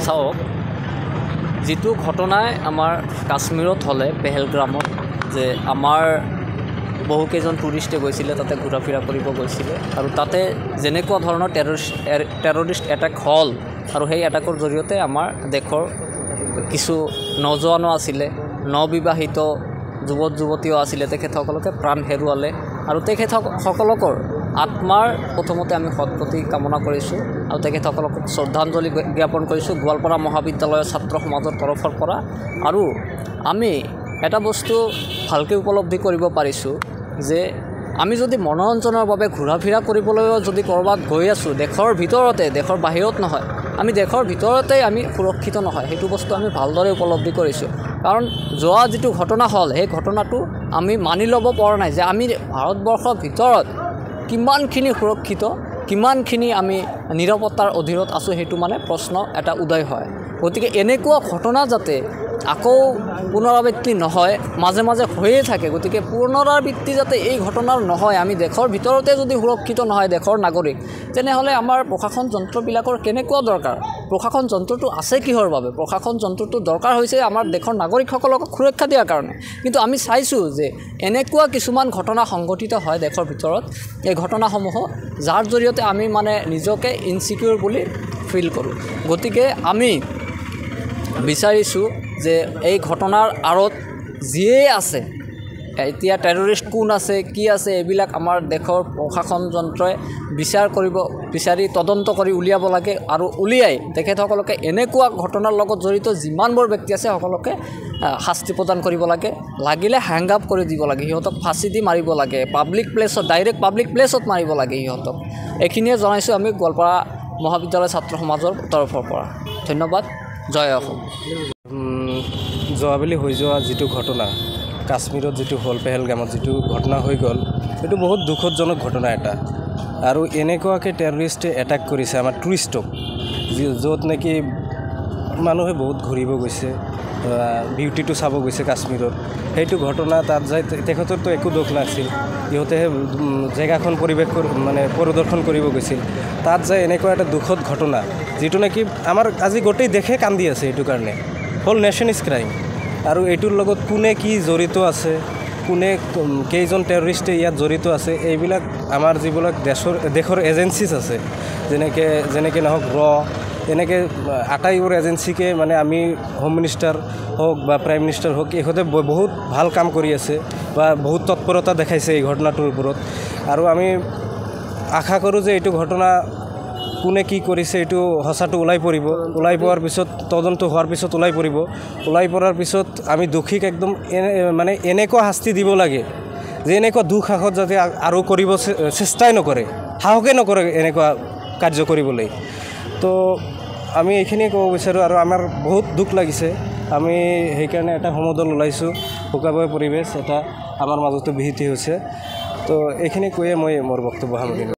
চাওক যেটো ঘটনায় আমাৰ কাশ্মীৰত হলে পেহেলগ্ৰামত যে আমাৰ বহু কেইজন টুৰিষ্টে গৈছিলে তাতে ঘূৰা ফিৰা কৰিব গৈছিলে আৰু তাতে যেনেকুৱা ধৰণৰ টেৰৰিষ্ট এটাক হল আৰু সেই এটাকৰ জৰিয়তে আমাৰ দেশৰ কিছু নজোৱানো আছিলে নবিবাহিত যুৱক যুৱতীও আছিলে তেখেতসকলকে প্ৰাণ হেৰুৱালে আৰু তেখেতসকলকৰ আত্মাৰ প্ৰথমতে আমি সদ্গতি কামনা কৰিছোঁ আৰু তেখেতসকলক শ্ৰদ্ধাঞ্জলি জ্ঞাপন কৰিছোঁ গোৱালপাৰা মহাবিদ্যালয়ৰ ছাত্ৰ সমাজৰ তৰফৰ পৰা আৰু আমি এটা বস্তু ভালকৈ উপলব্ধি কৰিব পাৰিছোঁ যে আমি যদি মনোৰঞ্জনৰ বাবে ঘূৰা ফিৰা কৰিবলৈও যদি ক'ৰবাত গৈ আছোঁ দেশৰ ভিতৰতে দেশৰ বাহিৰত নহয় আমি দেশৰ ভিতৰতে আমি সুৰক্ষিত নহয় সেইটো বস্তু আমি ভালদৰে উপলব্ধি কৰিছোঁ কাৰণ যোৱা যিটো ঘটনা হ'ল সেই ঘটনাটো আমি মানি ল'ব পৰা নাই যে আমি ভাৰতবৰ্ষৰ ভিতৰত কিমানখিনি সুৰক্ষিত কিমানখিনি আমি নিৰাপত্তাৰ অধীনত আছোঁ সেইটো মানে প্ৰশ্ন এটা উদয় হয় গতিকে এনেকুৱা ঘটনা যাতে আকৌ পুনৰাবৃত্তি নহয় মাজে মাজে হৈয়ে থাকে গতিকে পুনৰাবৃত্তি যাতে এই ঘটনাৰ নহয় আমি দেশৰ ভিতৰতে যদি সুৰক্ষিত নহয় দেশৰ নাগৰিক তেনেহ'লে আমাৰ প্ৰশাসন যন্ত্ৰবিলাকৰ কেনেকুৱা দৰকাৰ প্ৰশাসন যন্ত্ৰটো আছে কিহৰ বাবে প্ৰশাসন যন্ত্ৰটো দৰকাৰ হৈছে আমাৰ দেশৰ নাগৰিকসকলক সুৰক্ষা দিয়াৰ কাৰণে কিন্তু আমি চাইছোঁ যে এনেকুৱা কিছুমান ঘটনা সংঘটিত হয় দেশৰ ভিতৰত এই ঘটনাসমূহ যাৰ জৰিয়তে আমি মানে নিজকে ইনচিকিউৰ বুলি ফিল কৰোঁ গতিকে আমি বিচাৰিছোঁ যে এই ঘটনাৰ আঁৰত যিয়ে আছে এতিয়া টেৰৰিষ্ট কোন আছে কি আছে এইবিলাক আমাৰ দেশৰ প্ৰশাসন যন্ত্ৰই বিচাৰি তদন্ত কৰি উলিয়াব লাগে আৰু উলিয়াই তেখেতসকলকে এনেকুৱা ঘটনাৰ লগত জড়িত যিমানবোৰ ব্যক্তি আছে সকলোকে শাস্তি প্ৰদান কৰিব লাগে লাগিলে হেং আপ কৰি দিব লাগে সিহঁতক ফাঁচি দি মাৰিব লাগে পাব্লিক প্লেছত ডাইৰেক্ট পাব্লিক প্লেছত মাৰিব লাগে সিহঁতক এইখিনিয়ে জনাইছোঁ আমি গোৱালপাৰা মহাবিদ্যালয় ছাত্ৰ সমাজৰ তৰফৰ পৰা ধন্যবাদ জয় অসম যোৱাবেলি হৈ যোৱা যিটো ঘটনা কাশ্মীৰত যিটো হ'ল পেহেলগামত যিটো ঘটনা হৈ গ'ল সেইটো বহুত দুখজনক ঘটনা এটা আৰু এনেকুৱাকৈ টেৰৰিষ্টে এটাক কৰিছে আমাৰ টুৰিষ্টক য'ত নেকি মানুহে বহুত ঘূৰিব গৈছে বিউটিটো চাব গৈছে কাশ্মীৰত সেইটো ঘটনা তাত যায় তেখেতৰতো একো দোষ নাছিল সিহঁতেহে জেগাখন পৰিৱেশ মানে পৰিদৰ্শন কৰিব গৈছিল তাত যায় এনেকুৱা এটা দুখদ ঘটনা যিটো নেকি আমাৰ আজি গোটেই দেশে কান্দি আছে এইটো কাৰণে হ'ল নেশ্যন ইজ ক্ৰাইম আৰু এইটোৰ লগত কোনে কি জড়িত আছে কোনে কেইজন টেৰৰিষ্টে ইয়াত জড়িত আছে এইবিলাক আমাৰ যিবিলাক দেশৰ এজেঞ্চিজ আছে যেনেকৈ নহওক এনেকৈ আটাইবোৰ এজেঞ্চিকে মানে আমি হোম মিনিষ্টাৰ হওক বা প্ৰাইম মিনিষ্টাৰ হওক ইহঁতে বহুত ভাল কাম কৰি আছে বা বহুত তৎপৰতা দেখাইছে এই ঘটনাটোৰ ওপৰত আৰু আমি আশা কৰোঁ যে এইটো ঘটনা কোনে কি কৰিছে এইটো সঁচাটো ওলাই পোৱাৰ পিছত তদন্ত হোৱাৰ পিছত ওলাই পৰাৰ পিছত আমি দোষীক একদম মানে এনেকুৱা শাস্তি দিব লাগে যে এনেকুৱা দুঃসাহস যাতে আৰু কৰিব চেষ্টাই নকৰে সাহসে নকৰে এনেকুৱা কাৰ্য কৰিবলৈ তো আমি এইখিনিয়ে ক'ব বিচাৰোঁ আৰু আমাৰ বহুত দুখ লাগিছে আমি সেইকাৰণে এটা সমদল ওলাইছোঁ শুকাবৈ পৰিৱেশ এটা আমাৰ মাজতে বিহিত হৈছে তো এইখিনি কৈয়ে মই মোৰ বক্তব্য সামৰিম